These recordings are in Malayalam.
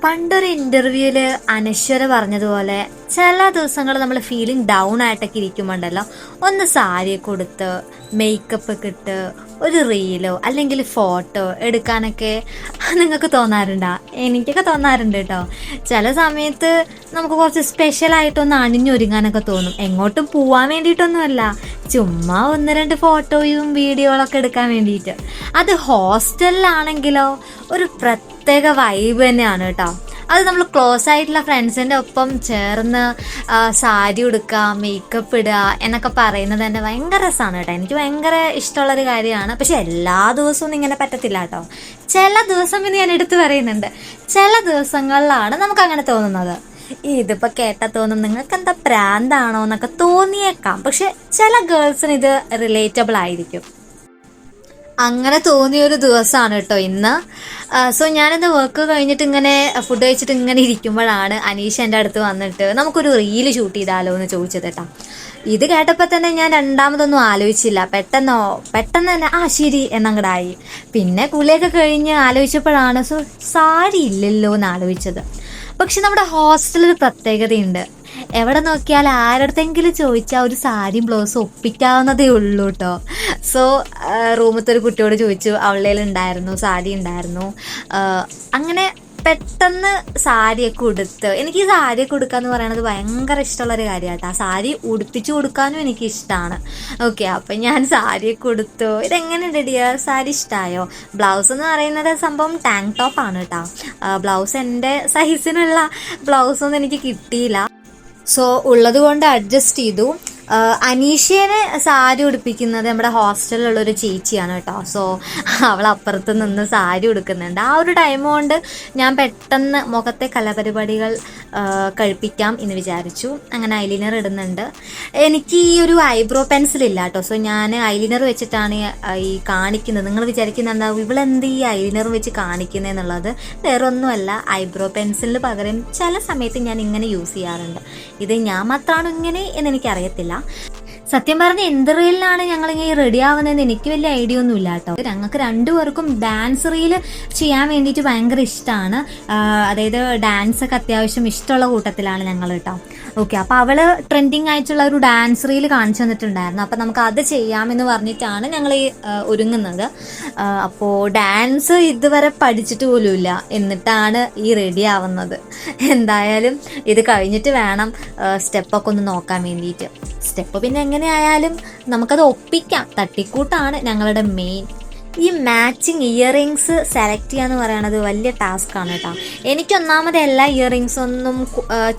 പണ്ടൊരു ഇന്റർവ്യൂല് അനശ്വര പറഞ്ഞതുപോലെ ചില ദിവസങ്ങൾ നമ്മൾ ഫീലിംഗ് ഡൗൺ ആയിട്ടൊക്കെ ഇരിക്കുമ്പോണ്ടല്ലോ ഒന്ന് സാരിയൊക്കെ കൊടുത്ത് മേക്കപ്പ് ഒക്കെ ഇട്ട് ഒരു റീലോ അല്ലെങ്കിൽ ഫോട്ടോ എടുക്കാനൊക്കെ നിങ്ങൾക്ക് തോന്നാറുണ്ടോ? എനിക്കൊക്കെ തോന്നാറുണ്ട് കേട്ടോ. ചില സമയത്ത് നമുക്ക് കുറച്ച് സ്പെഷ്യലായിട്ടൊന്ന് അണിഞ്ഞൊരുങ്ങാനൊക്കെ തോന്നും. എങ്ങോട്ടും പോവാൻ വേണ്ടിയിട്ടൊന്നുമല്ല, ചുമ്മാ ഒന്ന് രണ്ട് ഫോട്ടോയും വീഡിയോകളൊക്കെ എടുക്കാൻ വേണ്ടിയിട്ട്. അത് ഹോസ്റ്റലിലാണെങ്കിലോ ഒരു പ്രത്യേക വൈബ് തന്നെയാണ് കേട്ടോ. അത് നമ്മൾ ക്ലോസ് ആയിട്ടുള്ള ഫ്രണ്ട്സിൻ്റെ ഒപ്പം ചേർന്ന് സാരി ഉടുക്കുക, മേക്കപ്പ് ഇടുക എന്നൊക്കെ പറയുന്നത് തന്നെ ഭയങ്കര രസമാണ് കേട്ടോ. എനിക്ക് ഭയങ്കര ഇഷ്ടമുള്ളൊരു കാര്യമാണ്. പക്ഷെ എല്ലാ ദിവസവും ഇങ്ങനെ പറ്റത്തില്ല കേട്ടോ. ചില ദിവസം എന്ന് ഞാൻ എടുത്തു പറയുന്നുണ്ട്, ചില ദിവസങ്ങളിലാണ് നമുക്ക് അങ്ങനെ തോന്നുന്നത്. ഇതിപ്പോൾ കേട്ടാൽ തോന്നും നിങ്ങൾക്ക് എന്താ പ്രാന്താണോ എന്നൊക്കെ തോന്നിയേക്കാം. പക്ഷെ ചില ഗേൾസിന് ഇത് റിലേറ്റബിൾ ആയിരിക്കും. അങ്ങനെ തോന്നിയൊരു ദിവസമാണ് കേട്ടോ ഇന്ന്. സോ ഞാനിന്ന് വർക്ക് കഴിഞ്ഞിട്ട് ഇങ്ങനെ ഫുഡ് കഴിച്ചിട്ട് ഇങ്ങനെ ഇരിക്കുമ്പോഴാണ് അനീഷ് എൻ്റെ അടുത്ത് വന്നിട്ട് നമുക്കൊരു റീല് ഷൂട്ട് ചെയ്താലോ എന്ന് ചോദിച്ചത് കേട്ടോ. ഇത് കേട്ടപ്പോൾ തന്നെ ഞാൻ രണ്ടാമതൊന്നും ആലോചിച്ചില്ല. പെട്ടെന്ന് തന്നെ ശരി എന്നങ്ങടായി. പിന്നെ കുളിയൊക്കെ കഴിഞ്ഞ് ആലോചിച്ചപ്പോഴാണ് സാരി ഇല്ലല്ലോ എന്ന് ആലോചിച്ചത്. പക്ഷെ നമ്മുടെ ഹോസ്റ്റലിൽ പ്രത്യേകതയുണ്ട്. എവിടെ നോക്കിയാൽ ആരടുത്തെങ്കിലും ചോദിച്ചാൽ ഒരു സാരിയും ബ്ലൗസും ഒപ്പിക്കാവുന്നതേ ഉള്ളൂ കേട്ടോ. സോ റൂമത്തെ ഒരു കുട്ടിയോട് ചോദിച്ചു, അവളുടെ ഉണ്ടായിരുന്നു, സാരി ഉണ്ടായിരുന്നു. അങ്ങനെ പെട്ടെന്ന് സാരിയൊക്കെ ഉടുത്ത്, എനിക്ക് ഈ സാരിയൊക്കെ ഉടുക്കാന്ന് പറയുന്നത് ഭയങ്കര ഇഷ്ടമുള്ളൊരു കാര്യമാട്ടോ. ആ സാരി ഉടുപ്പിച്ചു കൊടുക്കാനും എനിക്ക് ഇഷ്ടമാണ്. ഓക്കെ, അപ്പം ഞാൻ സാരിയൊക്കെ ഉടുത്തു. ഇതെങ്ങനെയുണ്ട് ഡിയർ, സാരി ഇഷ്ടമായോ? ബ്ലൗസ് എന്ന് പറയുന്നത് സംഭവം ടാങ്ക് ടോപ്പാണ് കേട്ടോ. ബ്ലൗസ് എൻ്റെ സൈസിനുള്ള ബ്ലൗസൊന്നും എനിക്ക് കിട്ടിയില്ല. സോ ഉള്ളത് കൊണ്ട് അഡ്ജസ്റ്റ് ചെയ്തു. അനീഷേനെ സാരി ഉടുപ്പിക്കുന്നത് നമ്മുടെ ഹോസ്റ്റലിലുള്ളൊരു ചേച്ചിയാണ് കേട്ടോ. സോ അവൾ അപ്പുറത്ത് നിന്ന് സാരി ഉടുക്കുന്നുണ്ട്. ആ ഒരു ടൈം കൊണ്ട് ഞാൻ പെട്ടെന്ന് മുഖത്തെ കലാപരിപാടികൾ കഴിപ്പിക്കാം എന്ന് വിചാരിച്ചു. അങ്ങനെ ഐലൈനർ ഇടുന്നുണ്ട്. എനിക്ക് ഈ ഒരു ഐബ്രോ പെൻസിൽ ഇല്ല കേട്ടോ. സോ ഞാൻ ഐലൈനർ വെച്ചിട്ടാണ് ഈ കാണിക്കുന്നത്. നിങ്ങൾ വിചാരിക്കുന്നുണ്ടാവും ഇവളെന്ത് ഈ ഐലൈനർ വെച്ച് കാണിക്കുന്നതെന്നുള്ളത്. വേറെ ഒന്നുമല്ല, ഐബ്രോ പെൻസിലിന് പകരം ചില സമയത്ത് ഞാൻ ഇങ്ങനെ യൂസ് ചെയ്യാറുണ്ട്. ഇത് ഞാൻ മാത്രമാണോ ഇങ്ങനെ എന്ന് എനിക്കറിയത്തില്ല. സത്യം പറഞ്ഞ എന്ത് റീലിനാണ് ഞങ്ങളിങ്ങനെ റെഡി ആവുന്നതെന്ന് എനിക്ക് വലിയ ഐഡിയ ഒന്നും ഇല്ല കേട്ടോ. ഞങ്ങൾക്ക് രണ്ടുപേർക്കും ഡാൻസ് റീല് ചെയ്യാൻ വേണ്ടിയിട്ട് ഭയങ്കര ഇഷ്ടമാണ്. അതായത് ഡാൻസ് ഒക്കെ അത്യാവശ്യം ഇഷ്ടമുള്ള കൂട്ടത്തിലാണ് ഞങ്ങൾ കേട്ടോ. ഓക്കെ, അപ്പോൾ അവള് ട്രെൻഡിങ് ആയിട്ടുള്ള ഒരു ഡാൻസ് റീല് കാണിച്ചു തന്നിട്ടുണ്ടായിരുന്നു. അപ്പം നമുക്ക് അത് ചെയ്യാമെന്ന് പറഞ്ഞിട്ടാണ് ഞങ്ങൾ ഈ ഒരുങ്ങുന്നത്. അപ്പോൾ ഡാൻസ് ഇതുവരെ പഠിച്ചിട്ട് പോലുമില്ല, എന്നിട്ടാണ് ഈ റെഡി ആവുന്നത്. എന്തായാലും ഇത് കഴിഞ്ഞിട്ട് വേണം സ്റ്റെപ്പൊക്കെ ഒന്ന് നോക്കാൻ വേണ്ടിയിട്ട്. സ്റ്റെപ്പ് പിന്നെ എങ്ങനെയായാലും നമുക്കത് ഒപ്പിക്കാം. തട്ടിക്കൂട്ടാണ് ഞങ്ങളുടെ മെയിൻ. ഈ മാച്ചിങ് ഇയറിങ്സ് സെലക്ട് ചെയ്യാന്ന് പറയണത് വലിയ ടാസ്ക് ആണ് കേട്ടോ. എനിക്ക് ഒന്നാമത് എല്ലാ ഇയറിങ്സ് ഒന്നും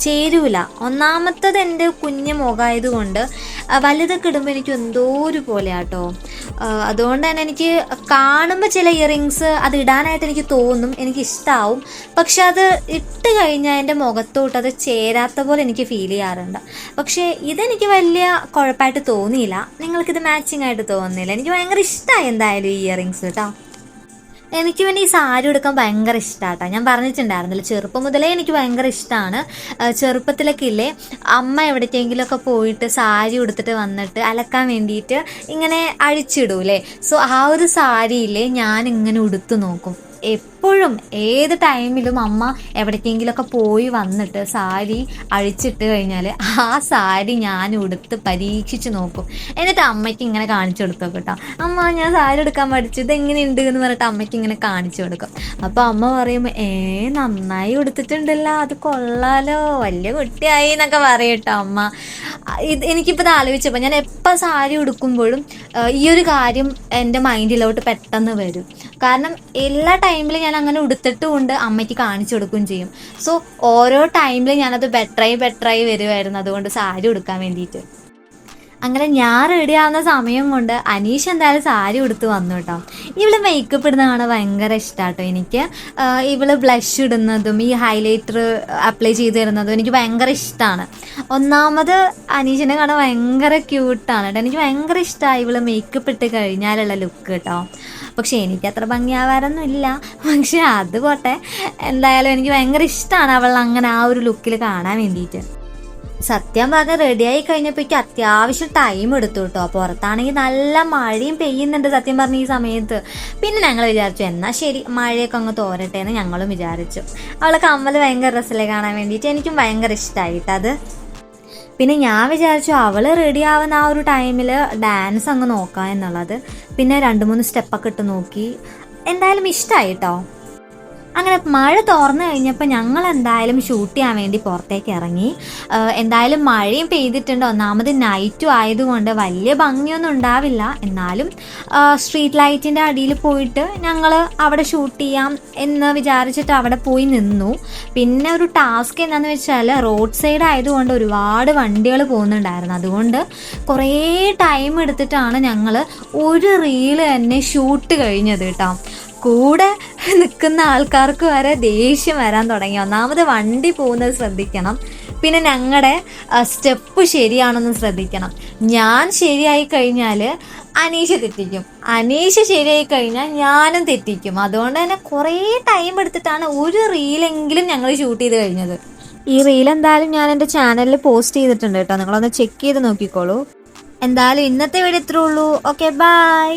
ചേരൂല. ഒന്നാമത്തത് എൻ്റെ കുഞ്ഞു മുഖമായതുകൊണ്ട് വലുതൊക്കെ ഇടുമ്പോൾ എനിക്ക് എന്തോ ഒരു പോലെ കേട്ടോ. അതുകൊണ്ട് തന്നെ എനിക്ക് കാണുമ്പോൾ ചില ഇയറിങ്സ് അത് ഇടാനായിട്ട് എനിക്ക് തോന്നും, എനിക്ക് ഇഷ്ടമാവും. പക്ഷെ അത് ഇട്ട് കഴിഞ്ഞാൽ എൻ്റെ മുഖത്തോട്ട് അത് ചേരാത്ത പോലെ എനിക്ക് ഫീൽ ചെയ്യാറുണ്ട്. പക്ഷേ ഇതെനിക്ക് വലിയ കുഴപ്പമായിട്ട് തോന്നിയില്ല. നിങ്ങൾക്കിത് മാച്ചിങ് ആയിട്ട് തോന്നുന്നില്ല? എനിക്ക് ഭയങ്കര ഇഷ്ടമായി എന്തായാലും ഈ ഇയറിങ്സ് കേട്ടോ. എനിക്ക് പിന്നെ ഈ സാരി ഉടുക്കാൻ ഭയങ്കര ഇഷ്ടമാട്ടോ. ഞാൻ പറഞ്ഞിട്ടുണ്ടായിരുന്നില്ല, ചെറുപ്പം മുതലേ എനിക്ക് ഭയങ്കര ഇഷ്ടമാണ്. ചെറുപ്പത്തിലൊക്കെ ഇല്ലേ, അമ്മ എവിടേക്കെങ്കിലുമൊക്കെ പോയിട്ട് സാരി ഉടുത്തിട്ട് വന്നിട്ട് അലക്കാൻ വേണ്ടിയിട്ട് ഇങ്ങനെ അഴിച്ചിടൂലേ. സോ ആ ഒരു സാരിയില്ലേ ഞാൻ ഇങ്ങനെ ഉടുത്തു നോക്കും. എപ്പോഴും ഏത് ടൈമിലും അമ്മ എവിടേക്കെങ്കിലുമൊക്കെ പോയി വന്നിട്ട് സാരി അഴിച്ചിട്ട് കഴിഞ്ഞാൽ ആ സാരി ഞാൻ ഉടുത്ത് പരീക്ഷിച്ച് നോക്കും. എന്നിട്ട് അമ്മയ്ക്ക് ഇങ്ങനെ കാണിച്ചു കൊടുക്കും കേട്ടോ. അമ്മ ഞാൻ സാരി എടുക്കാൻ പഠിച്ചു, ഇതെങ്ങനെയുണ്ട് എന്ന് പറഞ്ഞിട്ട് അമ്മയ്ക്ക് ഇങ്ങനെ കാണിച്ചു കൊടുക്കും. അപ്പോൾ അമ്മ പറയും, നന്നായി ഉടുത്തിട്ടുണ്ടല്ലോ, അത് കൊള്ളാലോ, വലിയ കുട്ടിയായി എന്നൊക്കെ പറയും കേട്ടോ അമ്മ. എനിക്കിപ്പോൾ ഇത് ആലോചിച്ചപ്പോൾ ഞാൻ എപ്പോൾ സാരി ഉടുക്കുമ്പോഴും ഈ ഒരു കാര്യം എൻ്റെ മൈൻഡിലോട്ട് പെട്ടെന്ന് വരും. കാരണം എല്ലാ ടൈമിലും ഞാൻ അങ്ങനെ ഉടുത്തിട്ടുമുണ്ട്, അമ്മയ്ക്ക് കാണിച്ചു കൊടുക്കുകയും ചെയ്യും. സോ ഓരോ ടൈമിലും ഞാനത് ബെറ്ററായി വരുമായിരുന്നു അതുകൊണ്ട് സാരി ഉടുക്കാൻ വേണ്ടിയിട്ട്. അങ്ങനെ ഞാൻ റെഡി ആവുന്ന സമയം കൊണ്ട് അനീഷ് എന്തായാലും സാരി ഉടുത്ത് വന്നു കേട്ടോ. ഇവള് മേക്കപ്പ് ഇടുന്ന കാണാൻ ഭയങ്കര ഇഷ്ടമാട്ടോ എനിക്ക്. ഇവള് ബ്ലഷ് ഇടുന്നതും ഈ ഹൈലൈറ്റർ അപ്ലൈ ചെയ്ത് തരുന്നതും എനിക്ക് ഭയങ്കര ഇഷ്ടമാണ്. ഒന്നാമത് അനീഷിനെ കാണാൻ ഭയങ്കര ക്യൂട്ടാണ് കേട്ടോ. എനിക്ക് ഭയങ്കര ഇഷ്ടമായി ഇവള് മേക്കപ്പ് ഇട്ട് കഴിഞ്ഞാലുള്ള ലുക്ക് കേട്ടോ. പക്ഷെ എനിക്ക് അത്ര ഭംഗിയാവാറൊന്നും ഇല്ല. പക്ഷെ അത് പോട്ടെ, എന്തായാലും എനിക്ക് ഭയങ്കര ഇഷ്ടമാണ് അവൾ അങ്ങനെ ആ ഒരു ലുക്കിൽ കാണാൻ വേണ്ടിയിട്ട്. സത്യം പറഞ്ഞാൽ റെഡിയായി കഴിഞ്ഞപ്പോഴേക്കും അത്യാവശ്യം ടൈം എടുത്തു കേട്ടോ. പുറത്താണെങ്കിൽ നല്ല മഴയും പെയ്യുന്നുണ്ട് സത്യം പറഞ്ഞ ഈ സമയത്ത്. പിന്നെ ഞങ്ങൾ വിചാരിച്ചു എന്നാൽ ശരി മഴയൊക്കെ അങ്ങ് തോരട്ടെ എന്ന് ഞങ്ങളും വിചാരിച്ചു. അവളെ കമ്മൽ ഭയങ്കര രസമല്ലേ കാണാൻ വേണ്ടിയിട്ട്. എനിക്കും ഭയങ്കര ഇഷ്ടമായിട്ടത്. പിന്നെ ഞാൻ വിചാരിച്ചു അവൾ റെഡി ആവുന്ന ആ ഒരു ടൈമിൽ ഡാൻസ് അങ്ങ് നോക്കാം എന്നുള്ളത്. പിന്നെ 2-3 സ്റ്റെപ്പൊക്കെ ഇട്ട് നോക്കി. എന്തായാലും ഇഷ്ടമായി കേട്ടോ. അങ്ങനെ മഴ തോർന്നു കഴിഞ്ഞപ്പോൾ ഞങ്ങൾ എന്തായാലും ഷൂട്ട് ചെയ്യാൻ വേണ്ടി പുറത്തേക്ക് ഇറങ്ങി. എന്തായാലും മഴയും പെയ്തിട്ടുണ്ട്. ഒന്നാമത് നൈറ്റും ആയതുകൊണ്ട് വലിയ ഭംഗിയൊന്നും ഉണ്ടാവില്ല. എന്നാലും സ്ട്രീറ്റ് ലൈറ്റിൻ്റെ അടിയിൽ പോയിട്ട് ഞങ്ങൾ അവിടെ ഷൂട്ട് ചെയ്യാം എന്ന് വിചാരിച്ചിട്ട് അവിടെ പോയി നിന്നു. പിന്നെ ഒരു ടാസ്ക് എന്താണെന്ന് വെച്ചാൽ റോഡ് സൈഡ് ആയതുകൊണ്ട് ഒരുപാട് വണ്ടികൾ പോകുന്നുണ്ടായിരുന്നു. അതുകൊണ്ട് കുറേ ടൈം എടുത്തിട്ടാണ് ഞങ്ങൾ ഒരു റീല് തന്നെ ഷൂട്ട് കഴിഞ്ഞത് കേട്ടോ. കൂടെ നിൽക്കുന്ന ആൾക്കാർക്ക് വരെ ദേഷ്യം വരാൻ തുടങ്ങി. ഒന്നാമത് വണ്ടി പോകുന്നത് ശ്രദ്ധിക്കണം. പിന്നെ ഞങ്ങളുടെ സ്റ്റെപ്പ് ശരിയാണെന്ന് ശ്രദ്ധിക്കണം. ഞാൻ ശരിയായി കഴിഞ്ഞാൽ അനീഷ തെറ്റിക്കും, അനീഷ ശരിയായി കഴിഞ്ഞാൽ ഞാനും തെറ്റിക്കും. അതുകൊണ്ട് തന്നെ കുറേ ടൈം എടുത്തിട്ടാണ് ഒരു റീലെങ്കിലും ഞങ്ങൾ ഷൂട്ട് ചെയ്ത് കഴിഞ്ഞത്. ഈ റീൽ എന്തായാലും ഞാൻ എൻ്റെ ചാനലിൽ പോസ്റ്റ് ചെയ്തിട്ടുണ്ട് കേട്ടോ. നിങ്ങളൊന്ന് ചെക്ക് ചെയ്ത് നോക്കിക്കോളൂ. എന്തായാലും ഇന്നത്തെ വീഡിയോ ഇത്രേ ഉള്ളൂ. Okay, by.